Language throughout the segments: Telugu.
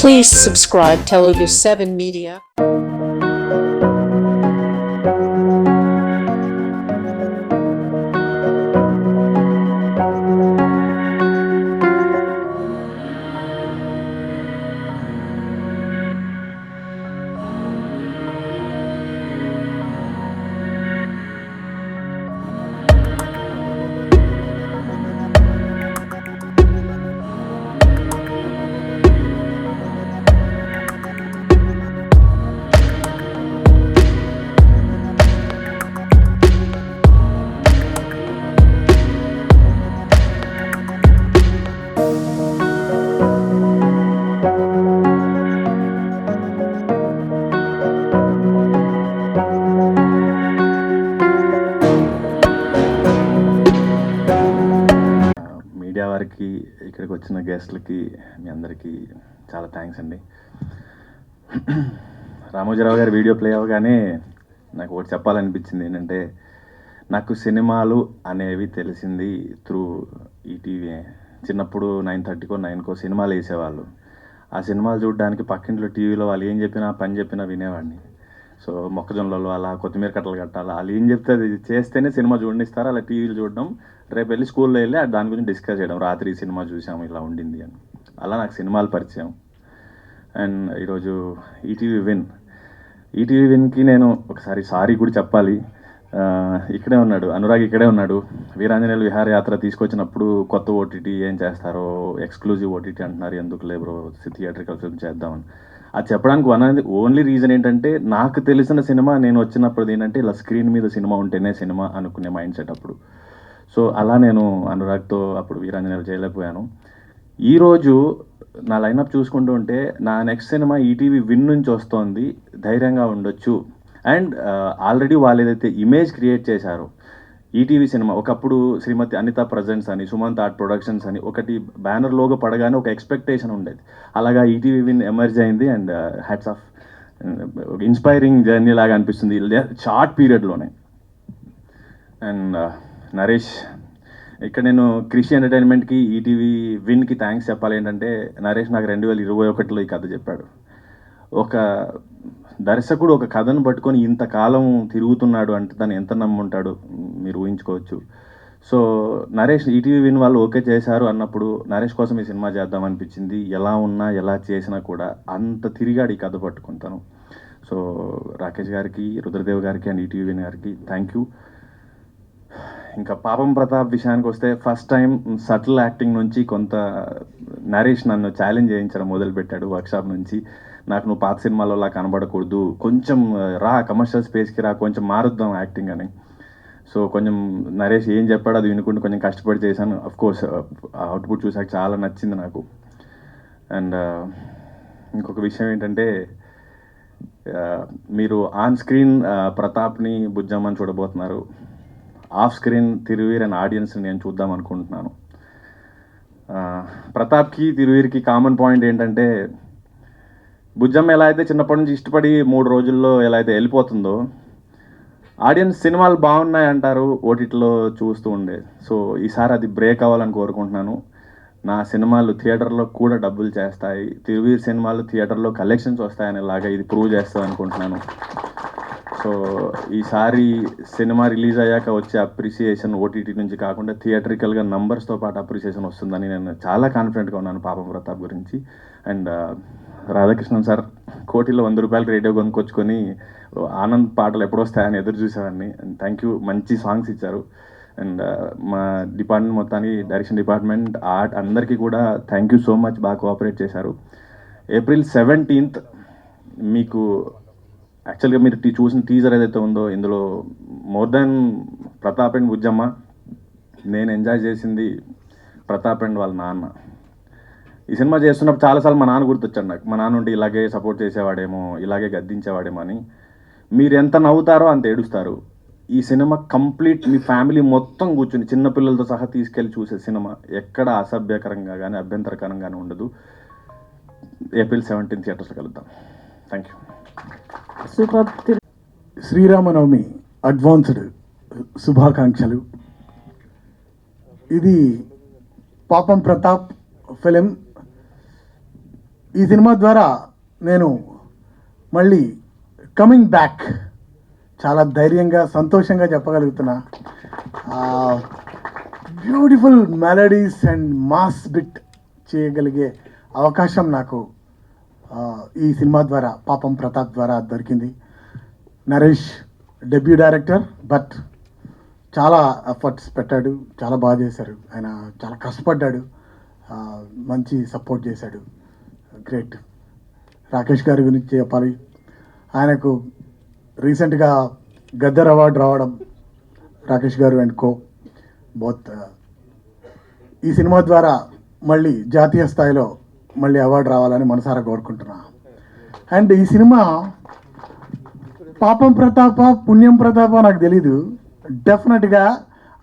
Please subscribe Telugu 7 Media. Media వారికి, ఇక్కడికి వచ్చిన గెస్ట్లకి, మీ అందరికీ చాలా థ్యాంక్స్ అండి. రామోజీరావు గారి వీడియో ప్లే అవ్వగానే నాకు ఒకటి చెప్పాలనిపించింది. ఏంటంటే, నాకు సినిమాలు అనేవి తెలిసింది త్రూ ఈటీవీ. చిన్నప్పుడు 9:30కో 9కో సినిమాలు వేసేవాళ్ళు. ఆ సినిమాలు చూడడానికి పక్కింట్లో టీవీలో వాళ్ళు ఏం చెప్పినా, పని చెప్పినా వినేవాడిని. సో మొక్కజొన్నలు అలా, కొత్తిమీర కట్టలు కట్టాలా, వాళ్ళు ఏం చెప్తే అది చేస్తేనే సినిమా చూడనిస్తారు. అలా టీవీలు చూడడం, రేపు వెళ్ళి స్కూల్లో వెళ్ళి దాని గురించి డిస్కస్ చేయడం, రాత్రి సినిమా చూసాము ఇలా ఉండింది అని. అలా నాకు సినిమాలు పరిచయం. అండ్ ఈరోజు ఈటీవీ విన్కి నేను ఒకసారి సారీ కూడా చెప్పాలి. ఇక్కడే ఉన్నాడు అనురాగ్, ఇక్కడే ఉన్నాడు. వీరాంజనేయులు విహారయాత్ర తీసుకొచ్చినప్పుడు కొత్త ఓటీటీ ఏం చేస్తారో, ఎక్స్క్లూజివ్ ఓటీటీ అంటున్నారు, ఎందుకు లేబ్రో థియేట్రికల్ ఫిల్మ్ చేద్దామని. అది చెప్పడానికి ఓన్లీ రీజన్ ఏంటంటే, నాకు తెలిసిన సినిమా నేను వచ్చినప్పుడు ఏంటంటే, ఇలా స్క్రీన్ మీద సినిమా ఉంటేనే సినిమా అనుకునే మైండ్ సెట్ అప్పుడు. సో అలా నేను అనురాగ్తో అప్పుడు వీరాంజనేయులు చేయలేకపోయాను. ఈరోజు నా లైనప్ చూసుకుంటూ ఉంటే, నా నెక్స్ట్ సినిమా ఈటీవీ విన్ నుంచి వస్తోంది, ధైర్యంగా ఉండొచ్చు. అండ్ ఆల్రెడీ వాళ్ళు ఏదైతే ఇమేజ్ క్రియేట్ చేశారో ఈటీవీ సినిమా, ఒకప్పుడు శ్రీమతి అనిత ప్రజెంట్స్ అని, సుమంత్ ఆర్ట్ ప్రొడక్షన్స్ అని ఒకటి బ్యానర్ లోగో పడగానే ఒక ఎక్స్పెక్టేషన్ ఉండేది. అలాగా ఈటీవీ విన్ ఎమర్జ్ అయింది. And hats off, inspiring journey లాగా అనిపిస్తుంది షార్ట్ పీరియడ్లోనే. అండ్ నరేష్, ఇక్కడ నేను కృషి ఎంటర్టైన్మెంట్కి, ఈటీవీ విన్కి థ్యాంక్స్ చెప్పాలి. ఏంటంటే, నరేష్ నాకు 2021లో ఈ కథ చెప్పాడు. ఒక దర్శకుడు ఒక కథను పట్టుకొని ఇంతకాలం తిరుగుతున్నాడు అంటే దాన్ని ఎంత నమ్ముంటాడు మీరు ఊహించుకోవచ్చు. సో నరేష్ ఈటీవీ విన్ వాళ్ళు ఓకే చేశారు అన్నప్పుడు నరేష్ కోసం ఈ సినిమా చేద్దాం అనిపించింది. ఎలా ఉన్నా ఎలా చేసినా కూడా అంత తిరిగాడు ఈ కథ పట్టుకుంటాను. సో రాకేష్ గారికి, రుద్రదేవ్ గారికి అండ్ ఈటీవీ విన్ గారికి థ్యాంక్ యూ. ఇంకా పాపం ప్రతాప్ విషయానికి వస్తే, ఫస్ట్ టైం సటిల్ యాక్టింగ్ నుంచి కొంత నరేష్ నన్ను ఛాలెంజ్ చేయించడం మొదలుపెట్టాడు వర్క్షాప్ నుంచి. నాకు నువ్వు పాత సినిమాలో అలా కనబడకూడదు, కొంచెం రా కమర్షియల్ స్పేస్కి రా, కొంచెం మారుద్దాం యాక్టింగ్ అని. సో కొంచెం నరేష్ ఏం చెప్పాడో అది వినుకుంటూ కొంచెం కష్టపడి చేశాను. అఫ్కోర్స్ అవుట్పుట్ చూసాక చాలా నచ్చింది నాకు. అండ్ ఇంకొక విషయం ఏంటంటే, మీరు ఆన్ స్క్రీన్ ప్రతాప్ని, బుజ్జమ్మని చూడబోతున్నారు. ఆఫ్ స్క్రీన్ తిరువీర్ అండ్ ఆడియన్స్ని నేను చూద్దాం అనుకుంటున్నాను. ప్రతాప్కి, తిరువీర్కి కామన్ పాయింట్ ఏంటంటే, బుజ్జమ్మ ఎలా అయితే చిన్నప్పటి నుంచి ఇష్టపడి 3 రోజుల్లో ఎలా అయితే వెళ్ళిపోతుందో, ఆడియన్స్ సినిమాలు బాగున్నాయి అంటారు ఓటీటీలో చూస్తూ ఉండే. సో ఈసారి అది బ్రేక్ అవ్వాలని కోరుకుంటున్నాను. నా సినిమాలు థియేటర్లో కూడా డబ్బులు చేస్తాయి, తిరువీర్ సినిమాలు థియేటర్లో కలెక్షన్స్ వస్తాయని లాగా ఇది ప్రూవ్ చేస్తుంది అనుకుంటున్నాను. సో ఈసారి సినిమా రిలీజ్ అయ్యాక వచ్చే అప్రిసియేషన్ ఓటీటీ నుంచి కాకుండా థియేట్రికల్గా నంబర్స్తో పాటు అప్రిసియేషన్ వస్తుందని నేను చాలా కాన్ఫిడెంట్గా ఉన్నాను పాపం ప్రతాప్ గురించి. అండ్ రాధాకృష్ణన్ సార్, కోటిలో 100 రూపాయలకి రేడియో కొనుక్కొచ్చుకొని ఆనంద్ పాటలు ఎప్పుడు వస్తాయని ఎదురు చూసేవాడిని. అండ్ థ్యాంక్ యూ, మంచి సాంగ్స్ ఇచ్చారు. అండ్ మా డిపార్ట్మెంట్ మొత్తానికి, డైరెక్షన్ డిపార్ట్మెంట్, ఆర్ట్ అందరికీ కూడా థ్యాంక్ యూ సో మచ్, బాగా కోఆపరేట్ చేశారు. April 17th మీకు యాక్చువల్గా మీరు చూసిన టీజర్ ఏదైతే ఉందో, ఇందులో more than Pratap and Bujjamma, నేను ఎంజాయ్ చేసింది ప్రతాప్ అండ్ వాళ్ళ నాన్న. ఈ సినిమా చేస్తున్నప్పుడు చాలాసార్లు మా నాన్న గుర్తొచ్చాడు నాకు. మా నాన్న ఉంటే ఇలాగే సపోర్ట్ చేసేవాడేమో, ఇలాగే గద్దించేవాడేమో అని. మీరు ఎంత నవ్వుతారో అంత ఏడుస్తారు. ఈ సినిమా కంప్లీట్ మీ ఫ్యామిలీ మొత్తం కూర్చుని చిన్నపిల్లలతో సహా తీసుకెళ్ళి చూసే సినిమా. ఎక్కడ అసభ్యకరంగా కానీ అభ్యంతరకరంగానే ఉండదు. April 17th థియేటర్స్లో కలుద్దాం. Thank you. శ్రీరామనవమి అడ్వాన్స్డ్ శుభాకాంక్షలు. ఇది పాపం ప్రతాప్ ఫిలిం. ఈ సినిమా ద్వారా నేను మళ్ళీ కమింగ్ బ్యాక్ చాలా ధైర్యంగా సంతోషంగా చెప్పగలుగుతున్నా. Beautiful melodies and mass beat చేయగలిగే అవకాశం నాకు ఈ సినిమా ద్వారా పాపం ప్రతాప్ ద్వారా దొరికింది. నరేష్ డెబ్యూ డైరెక్టర్, బట్ చాలా ఎఫర్ట్స్ పెట్టాడు, చాలా బాగా చేశారు. ఆయన చాలా కష్టపడ్డాడు, మంచి సపోర్ట్ చేశాడు. గ్రేట్. రాకేష్ గారి గురించి చెప్పాలి. ఆయనకు రీసెంట్గా గద్దర్ అవార్డు రావడం, రాకేష్ గారు అండ్ కో బోత్. ఈ సినిమా ద్వారా మళ్ళీ జాతీయ స్థాయిలో మళ్ళీ అవార్డు రావాలని మనసారా కోరుకుంటున్నా. అండ్ ఈ సినిమా పాపం ప్రతాప పుణ్యం ప్రతాప నాకు తెలీదు, డెఫినెట్గా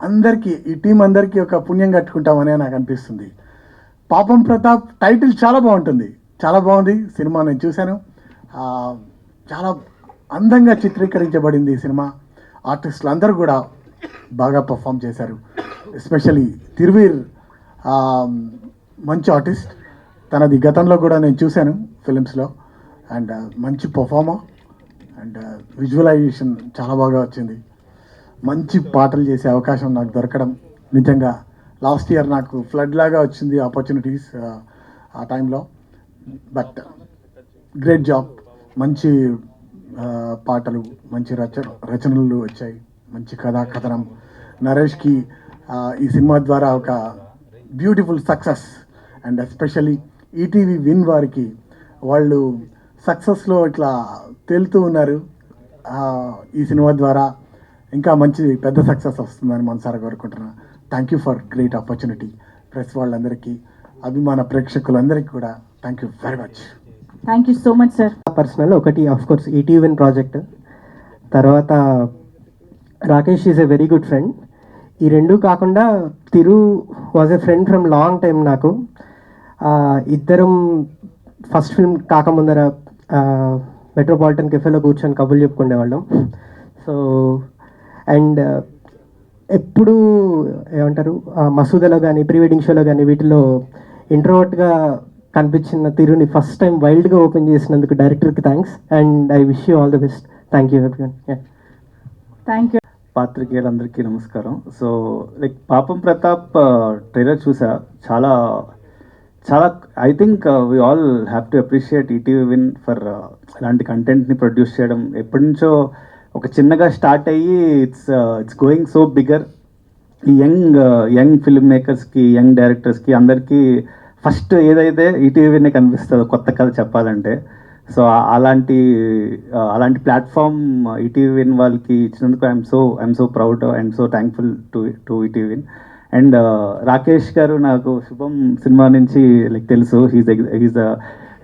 అందరికీ ఈ టీం అందరికీ ఒక పుణ్యం కట్టుకుంటామనే నాకు అనిపిస్తుంది. పాపం ప్రతాప్ టైటిల్ చాలా బాగుంటుంది, చాలా బాగుంది సినిమా. నేను చూశాను, చాలా అందంగా చిత్రీకరించబడింది ఈ సినిమా. ఆర్టిస్టులు అందరూ కూడా బాగా పర్ఫామ్ చేశారు. ఎస్పెషలీ తిరువీర్ మంచి ఆర్టిస్ట్, తనది గతంలో కూడా నేను చూశాను ఫిలిమ్స్లో. అండ్ మంచి పర్ఫార్మర్ అండ్ విజువలైజేషన్ చాలా బాగా వచ్చింది. మంచి పాటలు చేసే అవకాశం నాకు దొరకడం నిజంగా లాస్ట్ ఇయర్ నాకు ఫ్లడ్ లాగా వచ్చింది ఆపర్చునిటీస్ ఆ టైంలో. But great job. మంచి పాటలు, మంచి రచనలు వచ్చాయి, మంచి కథనం. నరేష్కి ఈ సినిమా ద్వారా ఒక beautiful success. And especially ETV win వారికి, వాళ్ళు సక్సెస్లో ఇట్లా తేలుతూ ఉన్నారు. ఈ సినిమా ద్వారా ఇంకా మంచి పెద్ద సక్సెస్ వస్తుందని మనసారా కోరుకుంటున్నాను. Thank you for great opportunity. Press వాళ్ళందరికీ, అభిమాన ప్రేక్షకులందరికీ కూడా thank you very much. Thank you so much sir. Personal ఒకటి ఆఫ్ కోర్స్ ఈటీవీ ప్రాజెక్ట్, తర్వాత Rakesh is a very good friend. ఈ రెండు కాకుండా Thiru was a friend from long time నాకు. ఇద్దరం ఫస్ట్ ఫిల్మ్ కాకముందర మెట్రోపాలిటన్ కెఫేలో కూర్చొని కబుర్లు చెప్పుకునేవాళ్ళం. సో అండ్ ఎప్పుడు ఏమంటారు మసూదలో కానీ ప్రీ వెడ్డింగ్ షోలో కానీ వీటిలో ఇంట్రోవర్ట్గా కనిపించిన తిరుని ఫస్ట్ టైం వైల్డ్గా ఓపెన్ చేసినందుకు డైరెక్టర్కి thanks. And I wish you all the best. Thank you everyone. Thank you. పాత్రికేయులందరికీ నమస్కారం. So like Papam Pratap trailer చూసా, చాలా చాలా I think we all have to appreciate ETV Win for ఇలాంటి కంటెంట్ని ప్రొడ్యూస్ చేయడం. ఎప్పటి నుంచో ఒక చిన్నగా స్టార్ట్ అయ్యి ఇట్స్ గోయింగ్ సో బిగర్. ఈ యంగ్ ఫిల్మ్ మేకర్స్కి, యంగ్ డైరెక్టర్స్కి అందరికీ ఫస్ట్ ఏదైతే ఈటీవీనే కనిపిస్తుందో కొత్త కథ చెప్పాలంటే. సో అలాంటి ప్లాట్ఫామ్ ఈటీవీ విన్ వాళ్ళకి ఇచ్చినందుకు I'm so proud and so thankful to ETV Win. And Rakesh garu నాకు శుభం సినిమా నుంచి లైక్ తెలుసు, he's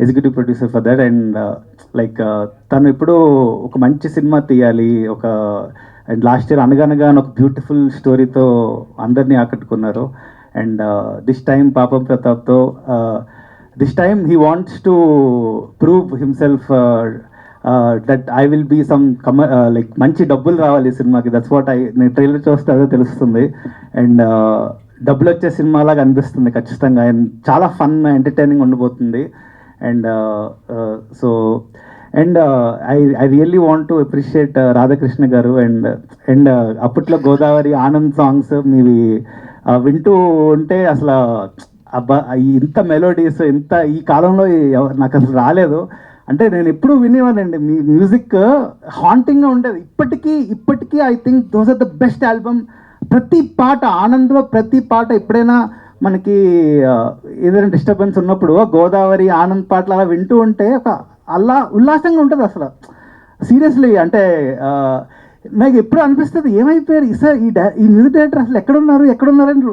executive producer for that. And like తను ఇప్పుడు ఒక మంచి సినిమా తీయాలి, అండ్ లాస్ట్ ఇయర్ అనగనగా ఒక బ్యూటిఫుల్ స్టోరీతో అందరినీ ఆకట్టుకున్నారు. అండ్ దిస్ టైమ్ పాపం ప్రతాప్తో this time he wants to prove himself that I will be some like మంచి డబ్బులు రావాలి ఈ సినిమాకి. దట్స్ వాట్ నేను ట్రైలర్ చూస్తే అదే తెలుస్తుంది. అండ్ డబ్బులు వచ్చే సినిమాలాగా అనిపిస్తుంది ఖచ్చితంగా. అండ్ చాలా ఫన్ ఎంటర్టైనింగ్ ఉండబోతుంది. And so and I really want to appreciate Radhakrishna గారు. అండ్ అప్పట్లో గోదావరి ఆనంద్ సాంగ్స్ మీవి వింటూ ఉంటే అసలు అబ్బా ఇంత మెలోడీస్ ఇంత ఈ కాలంలో నాకు అసలు రాలేదు. అంటే నేను ఎప్పుడు వినేవానండి, మీ మ్యూజిక్ హాంటింగ్గా ఉండేది. ఇప్పటికీ I think those are the best album. ప్రతి పాట ఆనంద్లో, ప్రతి పాట ఎప్పుడైనా మనకి ఏదైనా డిస్టర్బెన్స్ ఉన్నప్పుడు గోదావరి ఆనంద్ పాటలు అలా వింటూ ఉంటే ఒక అలా ఉల్లాసంగా ఉంటుంది అసలు. సీరియస్లీ అంటే నాకు ఎప్పుడు అనిపిస్తుంది ఏమైపోయారు సార్ ఈ మ్యూజిక్ డైరెక్టర్ అసలు ఎక్కడున్నారని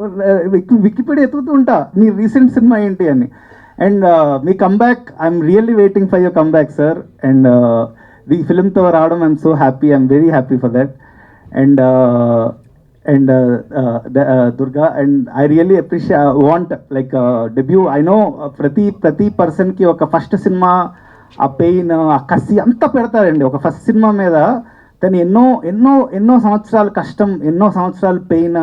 వికీపీడియా ఎత్తుకుతూ ఉంటా మీ రీసెంట్ సినిమా ఏంటి అని. And me comeback, I'm really waiting for your comeback sir. And ఈ ఫిలింతో రావడం I'm so happy, I'm very happy for that. And Durga, and I really want like debut. I know ప్రతి పర్సన్కి ఒక ఫస్ట్ సినిమా ఆ పెయిన్, ఆ కసి అంతా పెడతారండి ఒక ఫస్ట్ సినిమా మీద. తను ఎన్నో సంవత్సరాల కష్టం, ఎన్నో సంవత్సరాల పెయిన్,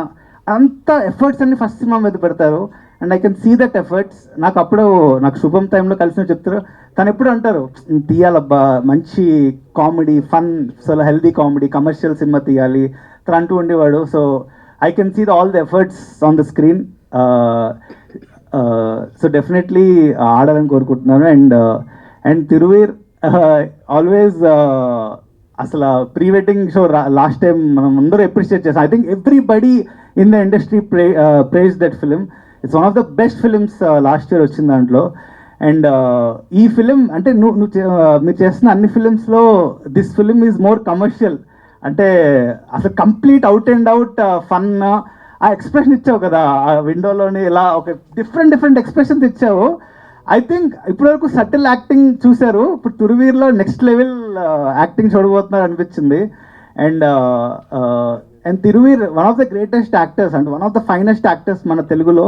అంత ఎఫర్ట్స్ అన్ని ఫస్ట్ సినిమా మీద పెడతారు. And I can see that efforts. నాకు శుభం టైంలో కలిసిన చెప్తారు, తను ఎప్పుడు అంటారు తీయాలబ్బా మంచి కామెడీ ఫన్, అసలు హెల్దీ కామెడీ కమర్షియల్ సినిమా తీయాలి తను అంటూ ఉండేవాడు. So I can see all the efforts on the screen. So definitely ఆడాలని కోరుకుంటున్నాను. అండ్ తిరువీర్ ఆల్వేస్ అసలు pre wedding show last time మనం అందరూ అప్రిషియేట్ చేస్తాం. I think everybody in the industry praise that film. It's one of the best films last year వచ్చిన దాంట్లో. అండ్ ఈ ఫిలిం అంటే మీరు చేస్తున్న అన్ని ఫిలిమ్స్లో this film is more commercial. అంటే అసలు complete out and out fun. ఆ ఎక్స్ప్రెషన్ ఇచ్చావు కదా ఆ విండోలోని, ఇలా ఒక డిఫరెంట్ ఎక్స్ప్రెషన్స్ ఇచ్చావు. ఐ థింక్ ఇప్పటివరకు సటిల్ యాక్టింగ్ చూశారు, ఇప్పుడు తురువీర్లో నెక్స్ట్ లెవెల్ యాక్టింగ్ చూడబోతున్నారు అనిపించింది. And Thiruveer one of the greatest actors and one of the finest actors మన తెలుగులో.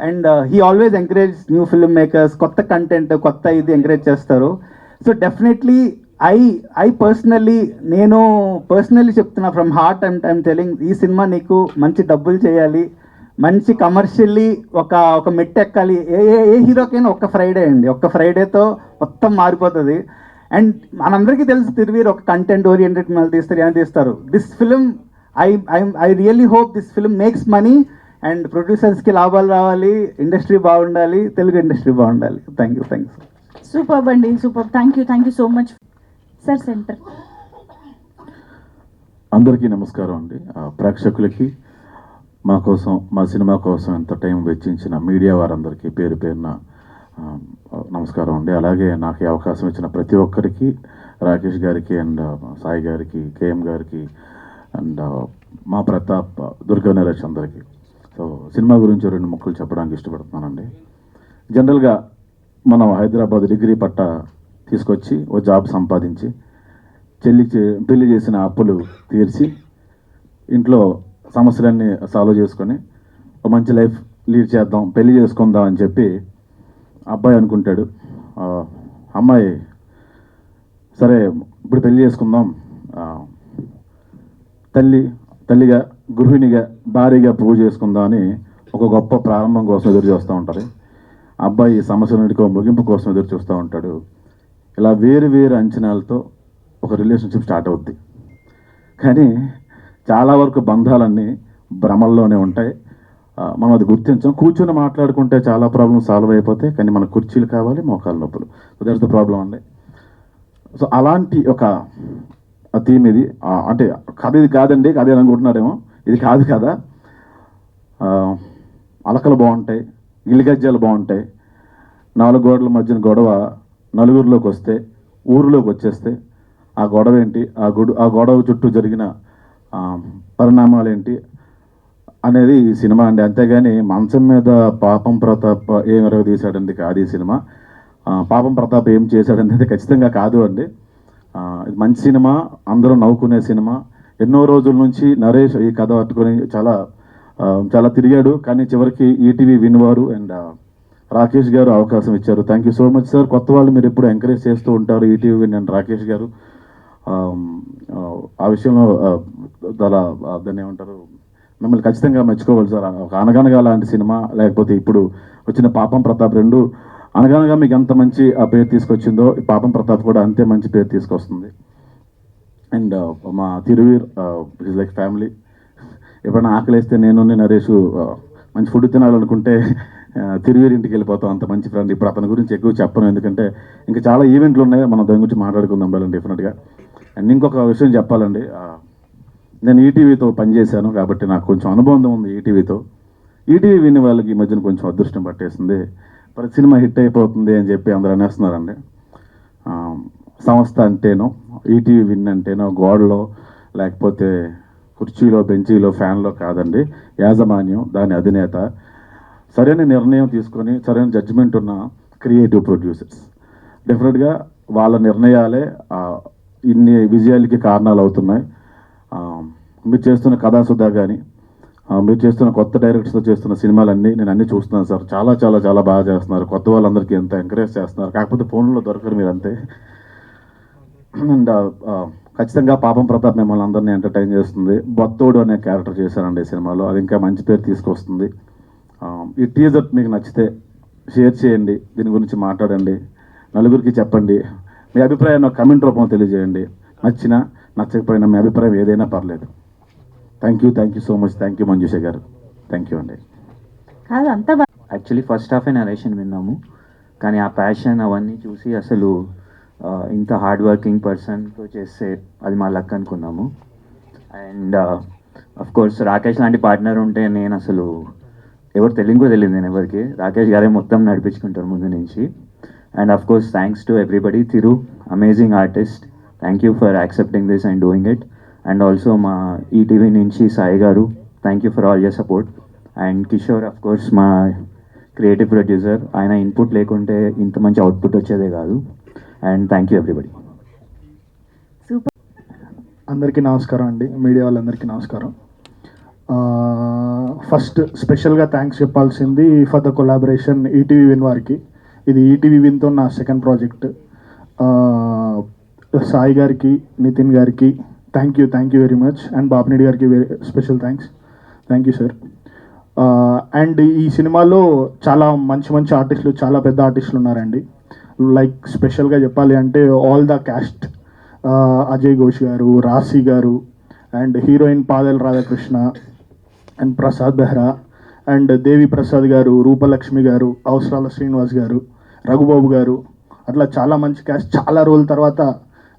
And he always encourage new film makers, కొత్త కంటెంట్ కొత్త ఇది ఎంకరేజ్ చేస్తారు. సో డెఫినెట్లీ ఐ నేను పర్సనల్లీ చెప్తున్నా ఫ్రమ్ హార్ట్ ఐమ్ టెలింగ్, ఈ సినిమా నీకు మంచి డబ్బులు చేయాలి, మంచి కమర్షియల్లీ ఒక మెట్టు ఎక్కాలి. ఏ హీరోకైనా ఒక్క ఫ్రైడేతో మొత్తం మారిపోతుంది. అండ్ మనందరికీ తెలుసు తిరువీర్ ఒక కంటెంట్ ఓరియంటెడ్ మళ్ళీ తీస్తారు. This film I really hope this film makes money and ప్రొడ్యూసర్స్కి లాభాలు రావాలి, ఇండస్ట్రీ బాగుండాలి, తెలుగు ఇండస్ట్రీ బాగుండాలి. Thank you. సూపర్ అండి, super. Thank you so much sir. Centre అందరికీ నమస్కారం అండి. ప్రేక్షకులకి మా కోసం, మా సినిమా కోసం ఎంత టైం వెచ్చించిన మీడియా వారందరికీ పేరు పేరున నమస్కారం అండి. అలాగే నాకు ఈ అవకాశం ఇచ్చిన ప్రతి ఒక్కరికి, రాకేష్ గారికి అండ్ సాయి గారికి, కేఎం గారికి అండ్ మా ప్రతాప్, దుర్గా నరేష్ అందరికీ. సో సినిమా గురించి 2 ముక్కలు చెప్పడానికి ఇష్టపడుతున్నానండి. జనరల్గా మనం హైదరాబాద్ డిగ్రీ పట్టా తీసుకొచ్చి ఓ జాబ్ సంపాదించి పెళ్లి చేసిన అప్పులు తీర్చి ఇంట్లో సమస్యలన్నీ సాల్వ్ చేసుకొని ఒక మంచి లైఫ్ లీడ్ చేద్దాం, పెళ్లి చేసుకుందాం అని చెప్పి అబ్బాయి అనుకుంటాడు. అమ్మాయి సరే ఇప్పుడు పెళ్లి చేసుకుందాం, తల్లిగా గృహిణిగా భారీగా పూజ చేసుకుందాం అని ఒక గొప్ప ప్రారంభం కోసం ఎదురు చూస్తూ ఉంటారు. అబ్బాయి సమస్యలన్నిటికీ ముగింపు కోసం ఎదురు చూస్తూ ఉంటాడు. ఇలా వేరు అంచనాలతో ఒక రిలేషన్షిప్ స్టార్ట్ అవుద్ది. కానీ చాలా వరకు బంధాలన్నీ భ్రమల్లోనే ఉంటాయి. మనం అది గుర్తించాం. కూర్చొని మాట్లాడుకుంటే చాలా ప్రాబ్లమ్ సాల్వ్ అయిపోతాయి, కానీ మన కుర్చీలు కావాలి, మోకాలు నొప్పులు. సో దట్స్ ద ప్రాబ్లం అండి. సో అలాంటి ఒక థీమ్ ఇది. అంటే కథ ఇది కాదండి, కథ అనుకుంటున్నారేమో, ఇది కాదు కదా. అలకలు బాగుంటాయి, గిలిగజ్జాలు బాగుంటాయి. 4 గోడల మధ్యన గొడవ నలుగురిలోకి వస్తే, ఊరిలోకి వచ్చేస్తే ఆ గొడవ ఏంటి, ఆ గొడవ చుట్టూ జరిగిన పరిణామాలు ఏంటి అనేది ఈ సినిమా అండి. అంతేగాని మంచం మీద పాపం ప్రతాప్ ఏం ఎరగ తీశాడండి కాదు ఈ సినిమా. పాపం ప్రతాప్ ఏం చేశాడనేది ఖచ్చితంగా కాదు అండి. ఇది మంచి సినిమా, అందరూ నవ్వుకునే సినిమా. ఎన్నో రోజుల నుంచి నరేష్ ఈ కథ పట్టుకొని చాలా తిరిగాడు, కానీ చివరికి ఈటీవీ విన్వారు అండ్ రాకేష్ గారు అవకాశం ఇచ్చారు. Thank you so much sir. కొత్త వాళ్ళు మీరు ఎప్పుడు ఎంకరేజ్ చేస్తూ ఉంటారు, ఈటీవీ విన్ అండ్ రాకేష్ గారు. ఆ విషయంలో దాన్ని ఏమంటారు, మిమ్మల్ని ఖచ్చితంగా మెచ్చుకోవాలి సార్. ఒక అనగనగా లాంటి సినిమా, లేకపోతే ఇప్పుడు వచ్చిన పాపం ప్రతాప్, 2 అనగనగా మీకు ఎంత మంచి ఆ పేరు తీసుకొచ్చిందో పాపం ప్రతాప్ కూడా అంతే మంచి పేరు తీసుకొస్తుంది. అండ్ మా తిరువీర్ ఇస్ లైక్ ఫ్యామిలీ. ఎప్పుడైనా ఆకలిస్తే నేను నరేష్ మంచి ఫుడ్ తినాలనుకుంటే తిరువీర్ ఇంటికి వెళ్ళిపోతాం, అంత మంచి ఫ్రెండ్. ఇప్పుడు అతని గురించి ఎక్కువ చెప్పను, ఎందుకంటే ఇంకా చాలా ఈవెంట్లు ఉన్నాయి, మనం దాని గురించి మాట్లాడుకుందాం వెళ్ళండి డెఫినెట్గా. అండ్ ఇంకొక విషయం చెప్పాలండి, నేను ఈటీవీతో పనిచేశాను కాబట్టి నాకు కొంచెం అనుబంధం ఉంది ఈటీవీతో. ఈటీవీ విని వాళ్ళకి ఈ మధ్యన కొంచెం అదృష్టం పట్టేసింది, ప్రతి సినిమా హిట్ అయిపోతుంది అని చెప్పి అందరూ అనేస్తున్నారండి. సంస్థ అంటేనో, ఈటీవీ విన్ అంటేనో గోడలో లేకపోతే కుర్చీలో, బెంచీలో, ఫ్యాన్లో కాదండి. యాజమాన్యం, దాని అధినేత, సరైన నిర్ణయం తీసుకొని సరైన జడ్జిమెంట్ ఉన్న క్రియేటివ్ ప్రొడ్యూసర్స్. డెఫినెట్గా వాళ్ళ నిర్ణయాలే ఇన్ని విజయాలకి కారణాలు అవుతున్నాయి. మీరు చేస్తున్న కథాసుధా కానీ, మీరు చేస్తున్న కొత్త డైరెక్టర్స్తో చేస్తున్న సినిమాలన్నీ నేను అన్నీ చూస్తున్నాను సార్. చాలా చాలా చాలా బాగా చేస్తున్నారు. కొత్త వాళ్ళందరికీ ఎంత ఎంకరేజ్ చేస్తున్నారు, కాకపోతే ఫోన్లో దొరకరు మీరు అంతే. అండ్ ఖచ్చితంగా పాపం ప్రతాప్ మిమ్మల్ని అందరినీ ఎంటర్టైన్ చేస్తుంది. బొత్తోడు అనే క్యారెక్టర్ చేశారండి ఈ సినిమాలో, అది ఇంకా మంచి పేరు తీసుకొస్తుంది. ఈ టీజర్ మీకు నచ్చితే షేర్ చేయండి, దీని గురించి మాట్లాడండి, నలుగురికి చెప్పండి, మీ అభిప్రాయాన్ని ఒక కమెంట్ రూపంలో తెలియజేయండి. నచ్చినా నచ్చకపోయినా మీ అభిప్రాయం ఏదైనా పర్లేదు. Thank you so much. Thank you Manjusha గారు. థ్యాంక్ యూ అండి. కాదు అంతా యాక్చువల్లీ ఫస్ట్ హాఫే నరేషన్ విన్నాము, కానీ ఆ ప్యాషన్ అవన్నీ చూసి అసలు ఇంత హార్డ్ వర్కింగ్ పర్సన్తో చేస్తే అది మా లక్ అనుకున్నాము. అండ్ అఫ్ కోర్స్ రాకేష్ లాంటి పార్ట్నర్ ఉంటే నేను అసలు ఎవరు తెలియదు నేను ఎవరికి, రాకేష్ గారే మొత్తం నడిపించుకుంటారు ముందు నుంచి. And of course thanks to everybody. Thiru amazing artist, thank you for accepting this and doing it. And also మా ఈటీవీ నుంచి Sai garu, thank you for all your support. And Kishore of course మా క్రియేటివ్ ప్రొడ్యూసర్, ఆయన ఇన్పుట్ లేకుంటే ఇంత మంచి అవుట్పుట్ వచ్చేదే కాదు. And thank you everybody. Super. అందరికీ నమస్కారం అండి, మీడియా వాళ్ళందరికీ నమస్కారం. ఫస్ట్ స్పెషల్గా థ్యాంక్స్ చెప్పాల్సింది for the collaboration ETV win వారికి. ఇది ఈటీవీ విన్తో నా సెకండ్ ప్రాజెక్ట్. సాయి గారికి, నితిన్ గారికి thank you very much. And Bapineedu గారికి special thank you sir. And ఈ సినిమాలో చాలా మంచి ఆర్టిస్టులు, చాలా పెద్ద ఆర్టిస్టులు ఉన్నారండి. లైక్ స్పెషల్గా చెప్పాలి అంటే all the cast, Ajay Ghosh గారు, రాశి గారు, and heroine Padal Radhakrishna, and Prasad Behra, and Devi Prasad గారు, రూపలక్ష్మి గారు, అవసరాల శ్రీనివాస్ గారు, రఘుబాబు గారు, అట్లా చాలా మంచి క్యాస్ట్. చాలా రోజుల తర్వాత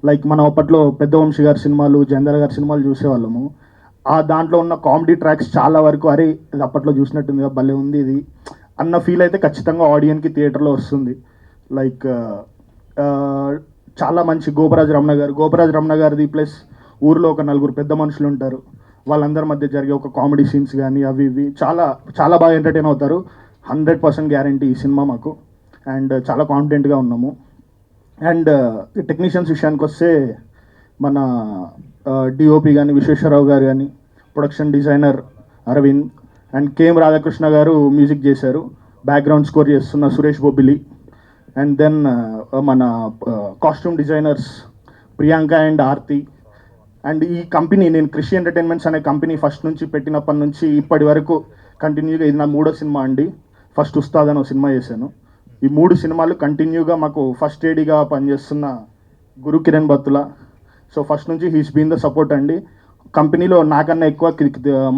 లైక్ మనం అప్పట్లో పెద్ద వంశీ గారి సినిమాలు, జందర్ గారి సినిమాలు చూసేవాళ్ళము. ఆ దాంట్లో ఉన్న కామెడీ ట్రాక్స్ చాలా వరకు అరే ఇది అప్పట్లో చూసినట్టుంది, భలే ఉంది ఇది అన్న ఫీల్ అయితే ఖచ్చితంగా ఆడియన్కి థియేటర్లో వస్తుంది. లైక్ చాలా మంచి గోపరాజ్ రమణ గారిది, ప్లస్ ఊరిలో ఒక నలుగురు పెద్ద మనుషులు ఉంటారు, వాళ్ళందరి మధ్య జరిగే ఒక కామెడీ సీన్స్ కానీ అవి ఇవి చాలా బాగా ఎంటర్టైన్ అవుతారు. 100% గ్యారంటీ ఈ సినిమా మాకు. అండ్ చాలా కాన్ఫిడెంట్గా ఉన్నాము. అండ్ టెక్నీషియన్స్ విషయానికి వస్తే మన డిఓపి కానీ విశ్వేశ్వరరావు గారు కానీ, production designer Aravind, and KM Radhakrishna garu music చేశారు, బ్యాక్గ్రౌండ్ స్కోర్ చేస్తున్న సురేష్ బొబ్బిలి, అండ్ దెన్ మన costume designers Priyanka and Aarti. And ఈ కంపెనీ, నేను కృషి ఎంటర్టైన్మెంట్స్ అనే కంపెనీ ఫస్ట్ నుంచి పెట్టినప్పటి నుంచి ఇప్పటి వరకు కంటిన్యూగా, ఇది నా 3వ సినిమా అండి. ఫస్ట్ ఉస్తాద్ అని ఒక సినిమా చేశాను. ఈ 3 సినిమాలు కంటిన్యూగా మాకు ఫస్ట్ ఏడీగా పనిచేస్తున్న గురు కిరణ్ బత్తుల. సో ఫస్ట్ నుంచి హీస్ బీన్ ద సపోర్ట్ అండి. కంపెనీలో నాకన్నా ఎక్కువ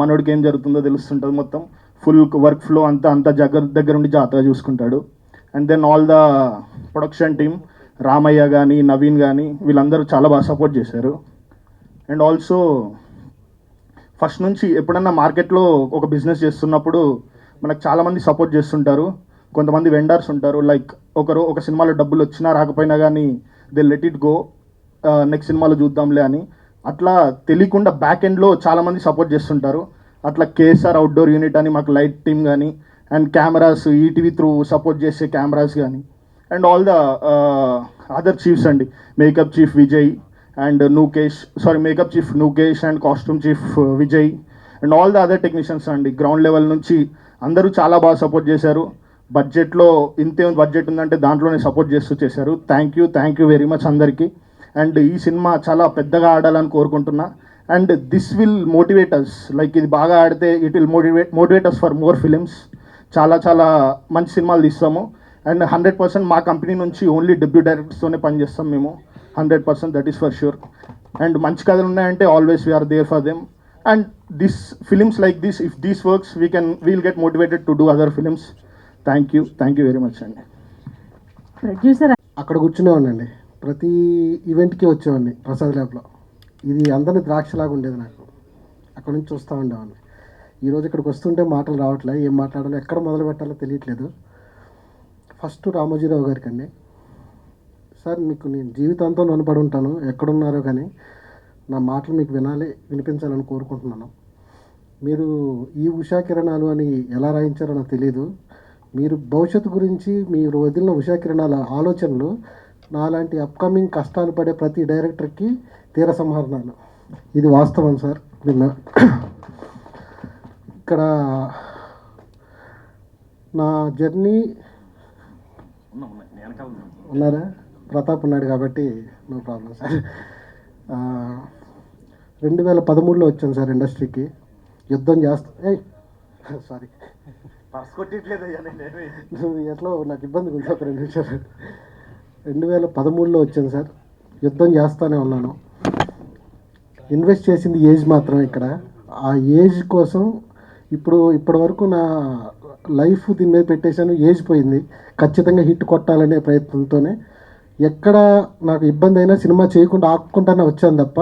మనోడికి ఏం జరుగుతుందో తెలుస్తుంటుంది, మొత్తం ఫుల్ వర్క్ ఫ్లో అంతా దగ్గర ఉండి జాగ్రత్తగా చూసుకుంటాడు. And then all the production team, Ramayya కానీ, నవీన్ కానీ, వీళ్ళందరూ చాలా బాగా సపోర్ట్ చేశారు. అండ్ ఆల్సో ఫస్ట్ నుంచి ఎప్పుడన్నా మార్కెట్లో ఒక బిజినెస్ చేస్తున్నప్పుడు మనకు చాలామంది సపోర్ట్ చేస్తుంటారు. కొంతమంది వెండర్స్ ఉంటారు, లైక్ ఒక సినిమాలో డబ్బులు వచ్చినా రాకపోయినా కానీ they let it go, next సినిమాలో చూద్దాంలే అని. అట్లా తెలియకుండా బ్యాక్ ఎండ్లో చాలామంది సపోర్ట్ చేస్తుంటారు. అట్లా కేఎస్ఆర్ అవుట్డోర్ యూనిట్ అని మాకు లైట్ టీమ్ కానీ, and cameras ETV through support చేసే కెమెరాస్ కానీ, and all the other chiefs అండి, makeup chief Vijay and makeup chief Nukesh and costume chief Vijay, and all the other technicians అండి. గ్రౌండ్ లెవెల్ నుంచి అందరూ చాలా బాగా సపోర్ట్ చేశారు. బడ్జెట్లో ఇంతే బడ్జెట్ ఉందంటే దాంట్లోనే సపోర్ట్ చేశారు. థ్యాంక్ యూ వెరీ మచ్ అందరికీ. అండ్ ఈ సినిమా చాలా పెద్దగా ఆడాలని కోరుకుంటున్నా. And this will motivate us, like ఇది బాగా ఆడితే it will motivate us for more films. చాలా మంచి సినిమాలు తీస్తాము. అండ్ 100% మా కంపెనీ నుంచి ఓన్లీ డెబ్యూ డైరెక్టర్స్తోనే పనిచేస్తాం మేము, 100%, that is for sure. And మంచి కథలు ఉన్నాయంటే always we are there for them. And this films like this, if these works we'll get motivated to do other films. Thank you very much అండి. ప్రొడ్యూసర్ అక్కడ కూర్చునేవాడిని, ప్రతి ఈవెంట్కి వచ్చేవాడిని ప్రసాద్ ల్యాబ్లో. ఇది అందరినీ ద్రాక్షలాగా ఉండేది నాకు, అక్కడ నుంచి చూస్తూ ఉండేవాడిని. ఈరోజు ఇక్కడికి వస్తుంటే మాటలు రావట్లేదు, ఏం మాట్లాడాలో ఎక్కడ మొదలు పెట్టాలో తెలియట్లేదు. ఫస్ట్ రామోజీరావు గారికి అండి, సార్ మీకు నేను జీవితాంతం రుణపడి ఉంటాను, ఎక్కడున్నారో కానీ నా మాటలు మీకు వినిపించాలని కోరుకుంటున్నాను. మీరు ఈ ఉషా కిరణాలు అని ఎలా రాయించారో నాకు తెలియదు. మీరు భవిష్యత్తు గురించి మీరు వదిలిన ఉషా కిరణాల ఆలోచనలు నాలాంటి అప్కమింగ్ కష్టాలు పడే ప్రతి డైరెక్టర్కి తీర సంహరణాలు. ఇది వాస్తవం సార్. నిన్న ఇక్కడ నా జర్నీ ఉన్నారా, ప్రతాప్ ఉన్నాడు కాబట్టి నో ప్రాబ్లం సార్. 2013లో వచ్చాను సార్ ఇండస్ట్రీకి. యుద్ధం చేస్తా ఎట్లా నాకు ఇబ్బంది ఉంది ఒక 2 నిమిషాలు. 2013లో వచ్చింది సార్. యుద్ధం చేస్తూనే ఉన్నాను. ఇన్వెస్ట్ చేసింది ఏజ్ మాత్రం ఇక్కడ. ఆ ఏజ్ కోసం ఇప్పటి వరకు నా లైఫ్ దీని మీద పెట్టేశాను. ఏజ్ పోయింది, ఖచ్చితంగా హిట్ కొట్టాలనే ప్రయత్నంతోనే ఎక్కడ నాకు ఇబ్బంది అయినా సినిమా చేయకుండా ఆపుకుంటానే వచ్చాను తప్ప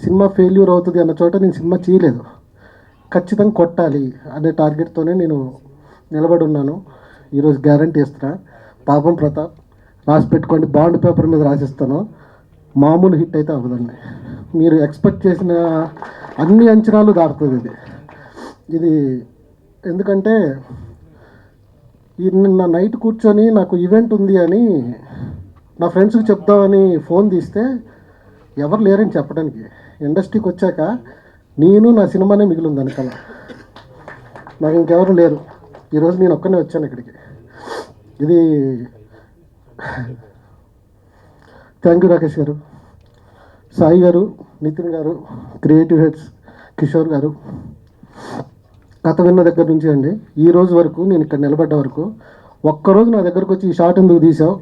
సినిమా ఫెయిల్యూర్ అవుతుంది అన్న చోట నేను సినిమా చేయలేదు. ఖచ్చితంగా కొట్టాలి అనే టార్గెట్తోనే నేను నిలబడి ఉన్నాను. ఈరోజు గ్యారంటీ ఇస్తున్నా. పాపం ప్రతాప్ రాసి పెట్టుకోండి, బాండ్ పేపర్ మీద రాసిస్తాను. మామూలు హిట్ అయితే అవ్వదండి. మీరు ఎక్స్పెక్ట్ చేసిన అన్ని అంచనాలు దాటుతుంది ఇది. ఎందుకంటే నిన్న నైట్ కూర్చొని నాకు ఈవెంట్ ఉంది అని నా ఫ్రెండ్స్కి చెప్దామని ఫోన్ తీస్తే ఎవరు లేరని చెప్పడానికి. ఇండస్ట్రీకి వచ్చాక నేను నా సినిమానే మిగిలింది వెనకాల, నాకు ఇంకెవరు లేరు. ఈరోజు నేను ఒక్కనే వచ్చాను ఇక్కడికి. ఇది థ్యాంక్ యూ రాకేష్ గారు, సాయి గారు, నితిన్ గారు, క్రియేటివ్ హెడ్స్, కిషోర్ గారు. కథ విన్న దగ్గర నుంచి అండి ఈ రోజు వరకు, నేను ఇక్కడ నిలబడ్డ వరకు ఒక్కరోజు నా దగ్గరకు వచ్చి ఈ షాట్ ఎందుకు తీసావు,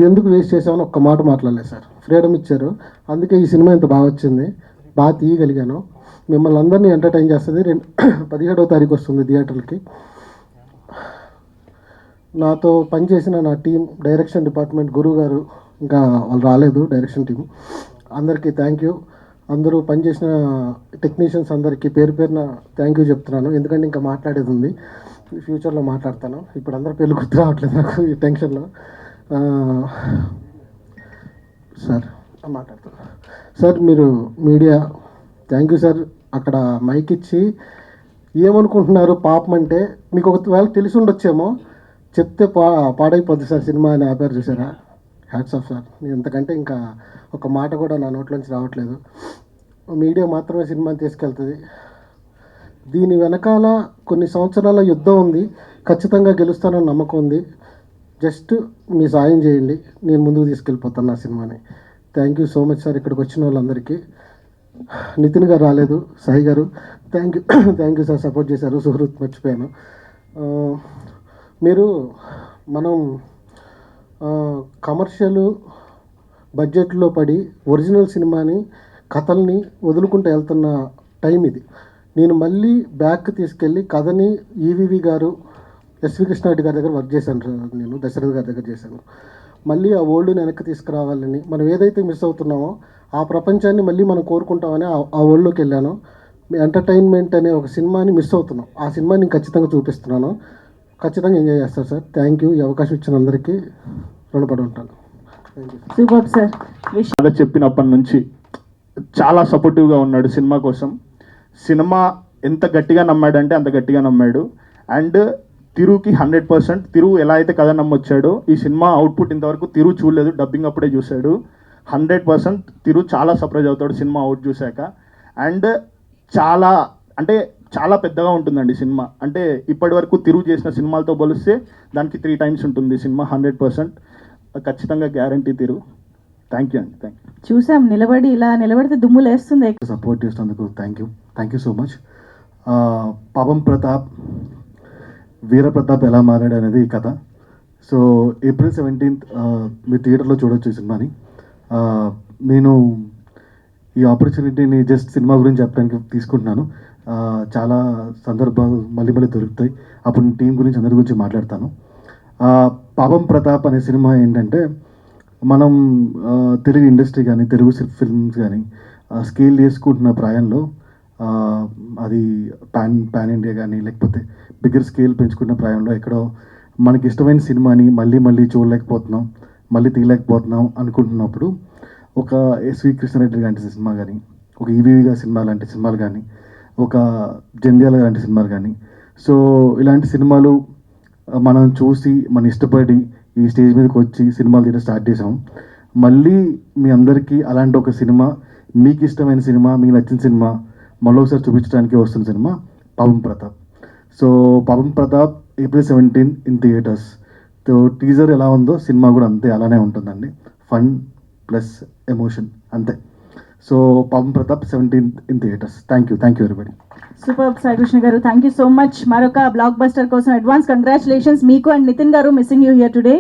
ఎందుకు వేస్ట్ చేసామని ఒక్క మాట మాట్లాడలేదు సార్. ఫ్రీడమ్ ఇచ్చారు, అందుకే ఈ సినిమా ఇంత బాగా వచ్చింది, బాగా తీయగలిగాను. మిమ్మల్ని అందరినీ ఎంటర్టైన్ చేస్తుంది. 17వ తారీఖు వస్తుంది థియేటర్లకి. నాతో పనిచేసిన నా టీం, డైరెక్షన్ డిపార్ట్మెంట్, గురువు గారు, ఇంకా వాళ్ళు రాలేదు డైరెక్షన్ టీం, అందరికీ థ్యాంక్ యూ. అందరూ పనిచేసిన టెక్నీషియన్స్ అందరికీ పేరు పేరున థ్యాంక్ యూ చెప్తున్నాను. ఎందుకంటే ఇంకా మాట్లాడేది ఉంది, ఫ్యూచర్లో మాట్లాడతాను. ఇప్పుడు అందరి పేర్లు గుర్తు రావట్లేదు నాకు ఈ టెన్షన్లో. సార్ మాట్లాడతాను. సార్ మీరు మీడియా థ్యాంక్ యూ సార్. అక్కడ మైక్ ఇచ్చి ఏమనుకుంటున్నారు పాపం అంటే మీకు ఒకవేళ తెలిసి ఉండొచ్చేమో, చెప్తే పాడైపోద్ది సార్ సినిమా అని ఆపారు చూసారా. Hats off sir. ఎంతకంటే ఇంకా ఒక మాట కూడా నా నోట్లోంచి రావట్లేదు. మీడియా మాత్రమే సినిమాని తీసుకెళ్తుంది. దీని వెనకాల కొన్ని సంవత్సరాల యుద్ధం ఉంది, ఖచ్చితంగా గెలుస్తానని నమ్మకం ఉంది. జస్ట్ మీ సాయం చేయండి, నేను ముందుకు తీసుకెళ్ళిపోతాను నా సినిమాని. Thank you so much sir. ఇక్కడికి వచ్చిన వాళ్ళందరికీ. నితిన్ గారు రాలేదు, Sai garu thank you sir, support చేశారు. సుహృత్ మర్చిపోయాను. మనం కమర్షియల్ బడ్జెట్లో పడి ఒరిజినల్ సినిమాని, కథల్ని వదులుకుంటూ వెళ్తున్న టైం ఇది. నేను మళ్ళీ బ్యాక్ తీసుకెళ్ళి కథని ఈవీవి గారు, ఎస్వి కృష్ణారెడ్డి గారి దగ్గర వర్క్ చేశాను. నేను దశరథ్ గారి దగ్గర చేశాను. మళ్ళీ ఆ ఓల్డ్ని వెనక్కి తీసుకురావాలని, మనం ఏదైతే మిస్ అవుతున్నామో ఆ ప్రపంచాన్ని మళ్ళీ మనం కోరుకుంటామని ఆ ఓల్డ్లోకి వెళ్ళాను. ఎంటర్టైన్మెంట్ అనే ఒక సినిమాని మిస్ అవుతున్నాం. ఆ సినిమాని నేను ఖచ్చితంగా చూపిస్తున్నాను. ఖచ్చితంగా ఎంజాయ్ చేస్తారు సార్. Thank you. ఈ అవకాశం ఇచ్చిన అందరికీ రుణపడి ఉంటాను. Super sir. అలా చెప్పినప్పటి నుంచి చాలా సపోర్టివ్గా ఉన్నాడు సినిమా కోసం. సినిమా ఎంత గట్టిగా నమ్మాడంటే అంత గట్టిగా నమ్మాడు. అండ్ తిరుకి 100%, తిరు ఎలా అయితే కథ నమ్మొచ్చాడో ఈ సినిమా అవుట్పుట్ ఇంతవరకు తిరు చూడలేదు, డబ్బింగ్ అప్పుడే చూశాడు. 100% తిరు చాలా సర్ప్రైజ్ అవుతాడు సినిమా అవుట్ చూశాక. అండ్ చాలా పెద్దగా ఉంటుందండి సినిమా. అంటే ఇప్పటి వరకు తిరుగు చేసిన సినిమాలతో పోలిస్తే దానికి 3 times ఉంటుంది సినిమా. 100% ఖచ్చితంగా గ్యారంటీ తిరు. థ్యాంక్ యూ అండి. Thank you. చూసాం, ఇలా నిలబడితే దుమ్ము లేస్తుంది. సపోర్ట్ చేసినందుకు థ్యాంక్ యూ సో మచ్. పాపం ప్రతాప్, వీరప్రతాప్ ఎలా మారాడు అనేది ఈ కథ. సో April 17th మీరు థియేటర్లో చూడొచ్చు ఈ సినిమాని. నేను ఈ ఆపర్చునిటీని జస్ట్ సినిమా గురించి చెప్పడానికి తీసుకుంటున్నాను. చాలా సందర్భాలు మళ్ళీ దొరుకుతాయి, అప్పుడు టీం గురించి అందరి గురించి మాట్లాడతాను. పాపం ప్రతాప్ అనే సినిమా ఏంటంటే, మనం తెలుగు ఇండస్ట్రీ కానీ తెలుగు ఫిల్మ్స్ కానీ స్కేల్ చేసుకుంటున్న ప్రాయంలో, అది పాన్ ఇండియా కానీ లేకపోతే బిగ్గర్ స్కేల్ పెంచుకున్న ప్రాయంలో ఎక్కడో మనకి ఇష్టమైన సినిమాని మళ్ళీ చూడలేకపోతున్నాం, మళ్ళీ తీయలేకపోతున్నాం అనుకుంటున్నప్పుడు ఒక ఎస్వి కృష్ణారెడ్డి లాంటి సినిమా కానీ, ఒక ఈవీవి గారి సినిమా లాంటి సినిమాలు కానీ, ఒక జంధ్యాల లాంటి సినిమాలు కానీ, సో ఇలాంటి సినిమాలు మనం చూసి మనం ఇష్టపడి ఈ స్టేజ్ మీదకి వచ్చి సినిమాలు తీయడం స్టార్ట్ చేసాం. మళ్ళీ మీ అందరికీ అలాంటి ఒక సినిమా, మీకు ఇష్టమైన సినిమా, మీకు నచ్చిన సినిమా మళ్ళీ ఒకసారి చూపించడానికి వస్తున్న సినిమా పాపం Pratap. So Paapam Pratap April 17 in theatres. So teaser ఎలా ఉందో సినిమా కూడా అంతే అలానే ఉంటుందండి. ఫన్ ప్లస్ ఎమోషన్ అంతే. So Pawan Pratap 17th in theaters. Thank you everybody. Super Sai Krishna garu, thank you so much. మరొక బ్లాక్ బస్టర్ కోసం అడ్వాన్స్ కంగ్రాచులేషన్స్ మీకు and Nitin garu, missing you here today.